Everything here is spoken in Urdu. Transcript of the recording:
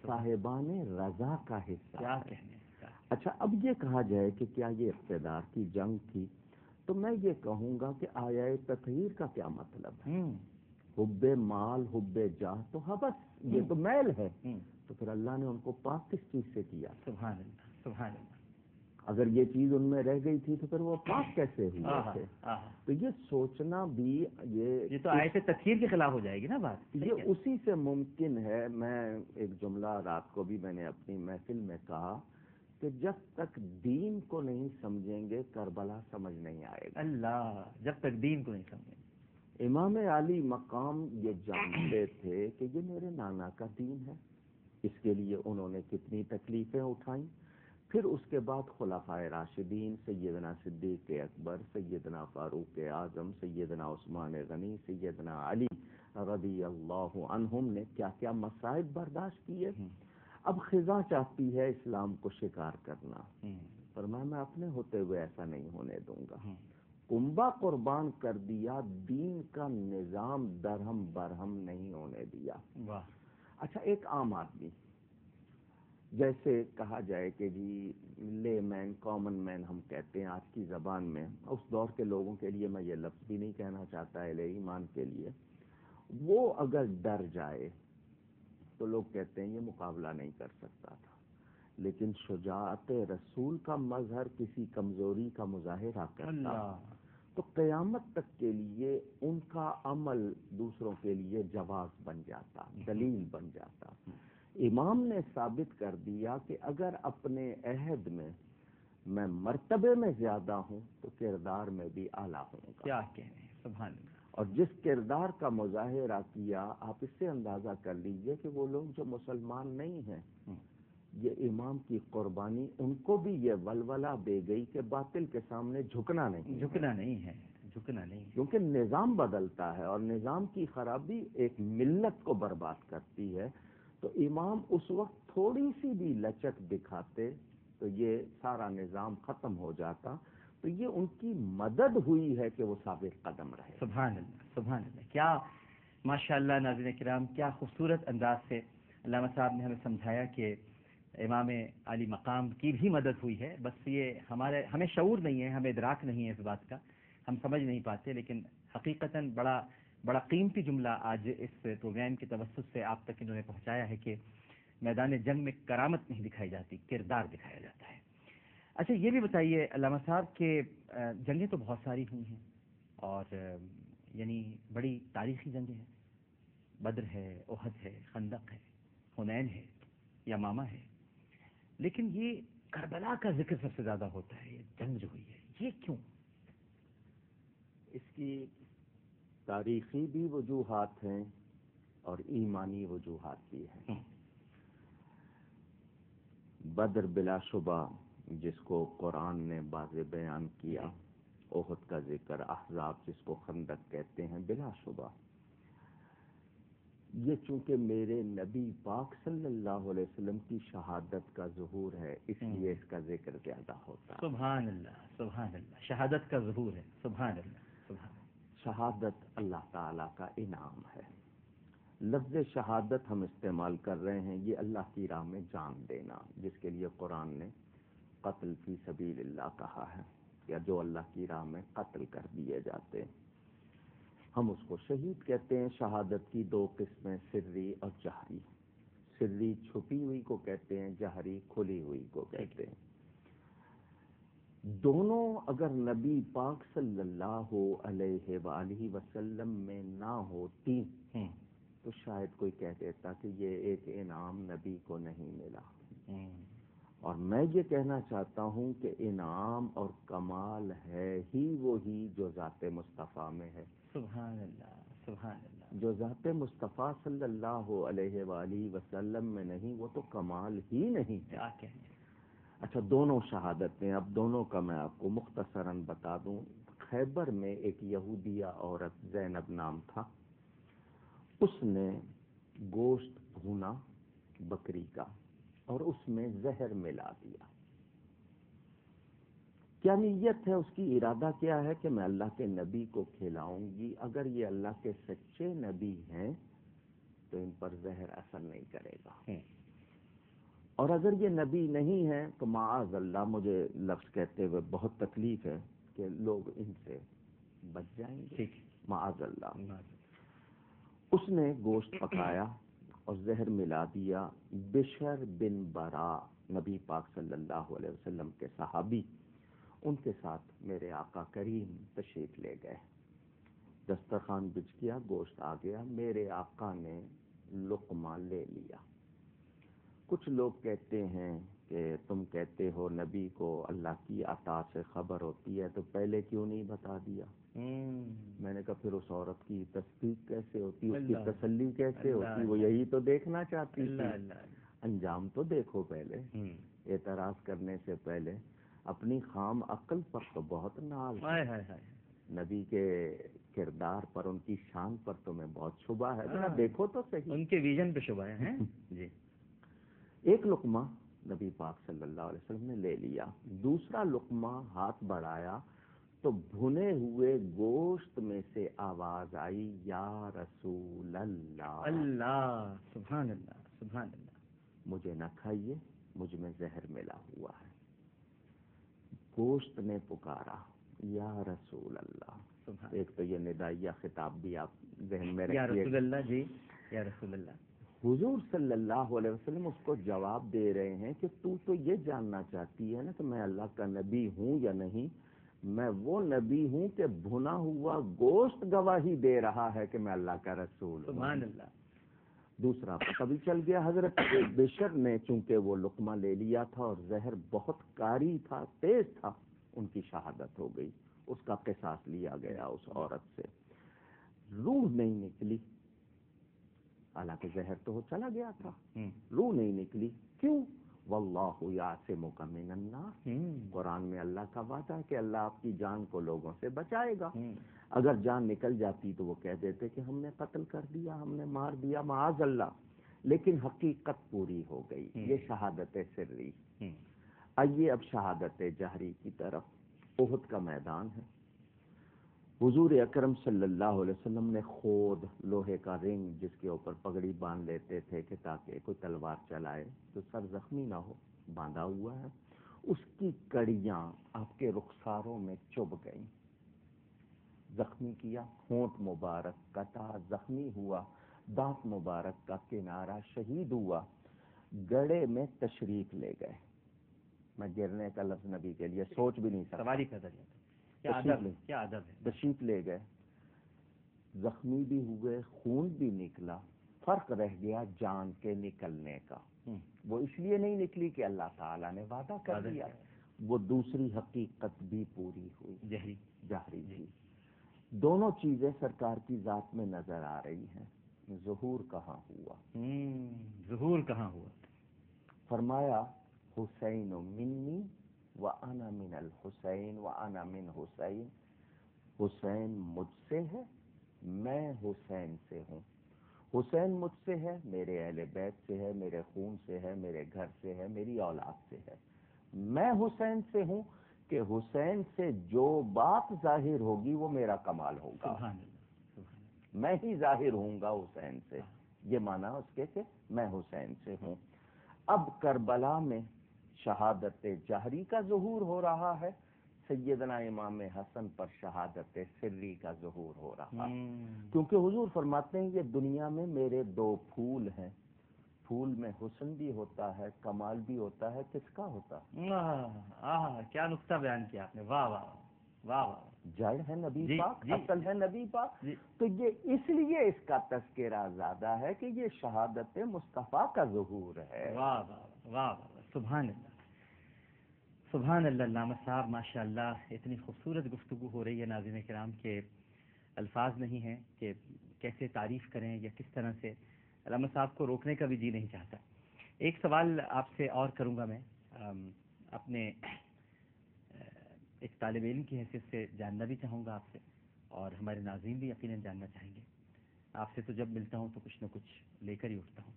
صاحبان رضا کا حصہ کیا ہے۔ کہنے کا۔ اچھا، اب یہ کہا جائے کہ کیا یہ اقتدار کی جنگ تھی، تو میں یہ کہوں گا کہ آیا تطہیر کا کیا مطلب ہے؟ حب مال، حب جاہ تو حبس، یہ تو میل ہے، تو پھر اللہ نے ان کو پاک کس چیز سے کیا؟ سبحان اللہ، سبحان اللہ۔ اگر یہ چیز ان میں رہ گئی تھی تو پھر وہ پاک کیسے ہوئے تھے؟ تو یہ سوچنا بھی یہ تو آیت تطہیر کے خلاف ہو جائے گی نا بات۔ یہ اسی سے ممکن ہے۔ میں ایک جملہ رات کو بھی میں نے اپنی محفل میں کہا کہ جب تک دین کو نہیں سمجھیں گے کربلا سمجھ نہیں آئے گا۔ اللہ، جب تک دین کو نہیں سمجھیں۔ امام علی مقام یہ جانتے تھے کہ یہ میرے نانا کا دین ہے، اس کے لیے انہوں نے کتنی تکلیفیں اٹھائیں۔ پھر اس کے بعد خلفائے راشدین، سیدنا صدیق اکبر، سیدنا فاروق اعظم، سیدنا عثمان غنی، سیدنا علی رضی اللہ عنہم نے کیا کیا مصائب برداشت کیے۔ اب خزاں چاہتی ہے اسلام کو شکار کرنا، فرمایا میں اپنے ہوتے ہوئے ایسا نہیں ہونے دوں گا۔ کنبہ قربان کر دیا، دین کا نظام درہم برہم نہیں ہونے دیا۔ اچھا، ایک عام آدمی، جیسے کہا جائے کہ جی لے مین، کامن مین ہم کہتے ہیں آج کی زبان میں، اس دور کے لوگوں کے لیے میں یہ لفظ بھی نہیں کہنا چاہتا اہل ایمان کے لیے، وہ اگر ڈر جائے تو لوگ کہتے ہیں یہ مقابلہ نہیں کر سکتا تھا، لیکن شجاعت رسول کا مظہر کسی کمزوری کا مظاہرہ کرتا تو قیامت تک کے لیے ان کا عمل دوسروں کے لیے جواز بن جاتا، دلیل بن جاتا۔ امام نے ثابت کر دیا کہ اگر اپنے عہد میں مرتبے میں زیادہ ہوں تو کردار میں بھی اعلیٰ ہوں گا۔ کیا کہنے، سبحان اللہ۔ اور جس کردار کا مظاہرہ کیا، آپ اس سے اندازہ کر لیجئے کہ وہ لوگ جو مسلمان نہیں ہیں، یہ امام کی قربانی ان کو بھی یہ ولولہ دے گئی کہ باطل کے سامنے جھکنا نہیں ہے، جھکنا نہیں، کیونکہ نظام بدلتا ہے اور نظام کی خرابی ایک ملت کو برباد کرتی ہے۔ تو امام اس وقت تھوڑی سی بھی لچک دکھاتے تو یہ سارا نظام ختم ہو جاتا۔ تو یہ ان کی مدد ہوئی ہے کہ وہ ثابت قدم رہے۔ سبحان اللہ، سبحان اللہ۔ کیا ماشاءاللہ ناظرین کرام، کیا خوبصورت انداز سے علامہ صاحب نے ہمیں سمجھایا کہ امام علی مقام کی بھی مدد ہوئی ہے، بس یہ ہمیں شعور نہیں ہے، ہمیں ادراک نہیں ہے اس بات کا، ہم سمجھ نہیں پاتے، لیکن حقیقتاً بڑا قیمتی جملہ آج اس پروگرام کے توسط سے آپ تک انہوں نے پہنچایا ہے کہ میدان جنگ میں کرامت نہیں دکھائی جاتی، کردار دکھایا جاتا ہے۔ اچھا، یہ بھی بتائیے علامہ صاحب کہ جنگیں تو بہت ساری ہوئی ہیں اور یعنی بڑی تاریخی جنگیں ہیں، بدر ہے، احد ہے، خندق ہے، حنین ہے، یمامہ ہے، لیکن یہ کربلا کا ذکر سب سے زیادہ ہوتا ہے، یہ جنگ جو ہوئی ہے، یہ کیوں؟ اس کی تاریخی بھی وجوہات ہیں اور ایمانی وجوہات بھی ہیں۔ بدر بلا شبہ جس کو قرآن نے واضح بیان کیا، احد کا ذکر، احزاب جس کو خندق کہتے ہیں، بلا شبہ یہ چونکہ میرے نبی پاک صلی اللہ علیہ وسلم کی شہادت کا ظہور ہے، اس لیے اس کا ذکر زیادہ ہوتا ہے۔ سبحان اللہ، سبحان اللہ، شہادت کا ظہور ہے، سبحان اللہ، سبحان اللہ۔ شہادت اللہ تعالیٰ کا انعام ہے۔ لفظ شہادت ہم استعمال کر رہے ہیں، یہ اللہ کی راہ میں جان دینا، جس کے لیے قرآن نے قتل فی سبیل اللہ کہا ہے، یا جو اللہ کی راہ میں قتل کر دیے جاتے ہیں، ہم اس کو شہید کہتے ہیں۔ شہادت کی دو قسمیں، سری اور جہری۔ سری چھپی ہوئی کو کہتے ہیں، جہری کھلی ہوئی کو کہتے ہیں۔ دونوں اگر نبی پاک صلی اللہ علیہ وآلہ وسلم میں نہ ہوتی تو شاید کوئی کہہ دیتا کہ یہ ایک انعام نبی کو نہیں ملا، اور میں یہ کہنا چاہتا ہوں کہ انعام اور کمال ہے ہی وہی جو ذات مصطفیٰ میں ہے۔ سبحان اللہ، سبحان اللہ۔ جو ذات مصطفیٰ صلی اللہ علیہ وآلہ وسلم میں نہیں، وہ تو کمال ہی نہیں ہے۔ کیا کہنے۔ اچھا، دونوں شہادتیں، اب دونوں کا میں آپ کو مختصراً بتا دوں۔ خیبر میں ایک یہودیہ عورت زینب نام تھا، اس نے گوشت بھونا بکری کا اور اس میں زہر ملا دیا۔ کیا نیت ہے اس کی، ارادہ کیا ہے کہ میں اللہ کے نبی کو کھلاؤں گی، اگر یہ اللہ کے سچے نبی ہیں تو ان پر زہر اثر نہیں کرے گا۔ اور اگر یہ نبی نہیں ہے تو معاذ اللہ، مجھے لفظ کہتے ہوئے بہت تکلیف ہے کہ لوگ ان سے بچ جائیں گے، ٹھیک، معاذ اللہ۔ اس نے گوشت پکایا اور زہر ملا دیا۔ بشر بن برا، نبی پاک صلی اللہ علیہ وسلم کے صحابی، ان کے ساتھ میرے آقا کریم تشریف لے گئے۔ دسترخوان بچھ گیا، گوشت آ گیا، میرے آقا نے لقمہ لے لیا۔ کچھ لوگ کہتے ہیں کہ تم کہتے ہو نبی کو اللہ کی عطا سے خبر ہوتی ہے تو پہلے کیوں نہیں بتا دیا؟ میں نے کہا پھر اس عورت کی تصدیق کیسے ہوتی، اس کی تسلی کیسے ہوتی؟ وہ یہی تو دیکھنا چاہتی تھی۔ انجام تو دیکھو پہلے، اعتراض کرنے سے پہلے۔ اپنی خام عقل پر تو بہت ناز ہے، نبی کے کردار پر، ان کی شان پر تمہیں بہت شبہ ہے، ذرا دیکھو تو صحیح۔ ان کے ویژن پہ شبہ ہے۔ جی، ایک لقمہ نبی پاک صلی اللہ علیہ وسلم نے لے لیا، دوسرا لقمہ ہاتھ بڑھایا تو بھنے ہوئے گوشت میں سے آواز آئی، یا رسول اللہ، اللہ، سبحان اللہ، سبحان اللہ، مجھے نہ کھائیے، مجھ میں زہر ملا ہوا ہے۔ گوشت نے پکارا، یا رسول اللہ۔ سبحان، ایک تو یہ ندائیہ خطاب بھی آپ ذہن میں یا رکھیے۔ رسول اللہ، جی، یا رسول اللہ۔ حضور صلی اللہ علیہ وسلم اس کو جواب دے رہے ہیں کہ تو یہ جاننا چاہتی ہے نا کہ میں اللہ کا نبی ہوں یا نہیں؟ میں وہ نبی ہوں کہ بھنا ہوا گوشت گواہی دے رہا ہے کہ میں اللہ کا رسول ہوں۔ سبحان اللہ۔ دوسرا پتہ بھی چل گیا، حضرت بشر نے چونکہ وہ لقمہ لے لیا تھا اور زہر بہت کاری تھا، تیز تھا، ان کی شہادت ہو گئی، اس کا قصاص لیا گیا اس عورت سے۔ روح نہیں نکلی، حالانکہ زہر تو وہ چلا گیا تھا، روح نہیں نکلی، کیوں؟ واللہ یعصمک من الناس، قرآن میں اللہ کا وعدہ ہے کہ اللہ آپ کی جان کو لوگوں سے بچائے گا۔ اگر جان نکل جاتی تو وہ کہہ دیتے کہ ہم نے قتل کر دیا، ہم نے مار دیا، معاذ اللہ، لیکن حقیقت پوری ہو گئی، یہ شہادت سری۔ آئیے اب شہادت جہری کی طرف۔ احد کا میدان ہے، حضور اکرم صلی اللہ علیہ وسلم نے خود لوہے کا رنگ جس کے اوپر پگڑی باندھ لیتے تھے کہ تاکہ کوئی تلوار چلائے تو سر زخمی نہ ہو، باندھا ہوا ہے۔ اس کی کڑیاں آپ کے رخساروں میں چبھ گئیں، زخمی کیا، ہونٹ مبارک کٹا، زخمی ہوا، دانت مبارک کا کنارہ شہید ہوا، گڑے میں تشریف لے گئے۔ میں گرنے کا لفظ نبی کے لیے سوچ بھی نہیں سکتا، سواری پیدا کیا، کیا ادب ہے، کیا ادب ہے۔ تشریف لے گئے، زخمی بھی ہوئے، خون بھی نکلا، فرق رہ گیا جان کے نکلنے کا۔ وہ اس لیے نہیں نکلی کہ اللہ تعالیٰ نے وعدہ کر دیا، وہ دوسری حقیقت بھی پوری ہوئی، جہری تھی۔ دونوں چیزیں سرکار کی ذات میں نظر آ رہی ہیں۔ ظہور کہاں ہوا؟ ظہور کہاں ہوا؟ فرمایا حسین منی وَأَنَا مِنَ الْحُسَيْنِ وَأَنَا مِنْ حُسَيْنِ، حسین مجھ سے ہے، میں حسین سے ہوں۔ حسین مجھ سے ہے، میرے اہل بیت سے ہے، میرے خون سے ہے، میرے گھر سے ہے، میری اولاد سے ہے۔ میں حسین سے ہوں کہ حسین سے جو بات ظاہر ہوگی وہ میرا کمال ہوگا، میں ہی ظاہر ہوں گا حسین سے۔ یہ معنی اس کے کہ میں حسین سے ہوں۔ اب کربلا میں شہادت جہری کا ظہور ہو رہا ہے، سیدنا امام حسن پر شہادت سری کا ظہور ہو رہا ہے، کیونکہ حضور فرماتے ہیں یہ دنیا میں میرے دو پھول ہیں، پھول میں حسن بھی ہوتا ہے، کمال بھی ہوتا ہے، کس کا ہوتا ہے؟ کیا نقطہ بیان کیا آپ نے، واہ واہ واہ واہ۔ جڑ ہے نبی پاک، اصل ہے نبی پاک، تو یہ اس لیے اس کا تذکرہ زیادہ ہے کہ یہ شہادت مصطفیٰ کا ظہور ہے۔ واہ واہ واہ واہ، سبحان اللہ، سبحان اللہ۔ علامہ صاحب ماشاء اللہ، اتنی خوبصورت گفتگو ہو رہی ہے ناظرین کرام کے الفاظ نہیں ہیں کہ کیسے تعریف کریں یا کس طرح سے۔ علامہ صاحب کو روکنے کا بھی جی نہیں چاہتا۔ ایک سوال آپ سے اور کروں گا، میں اپنے ایک طالب علم کی حیثیت سے جاننا بھی چاہوں گا آپ سے، اور ہمارے ناظرین بھی یقیناً جاننا چاہیں گے۔ آپ سے تو جب ملتا ہوں تو کچھ نہ کچھ لے کر ہی اٹھتا ہوں۔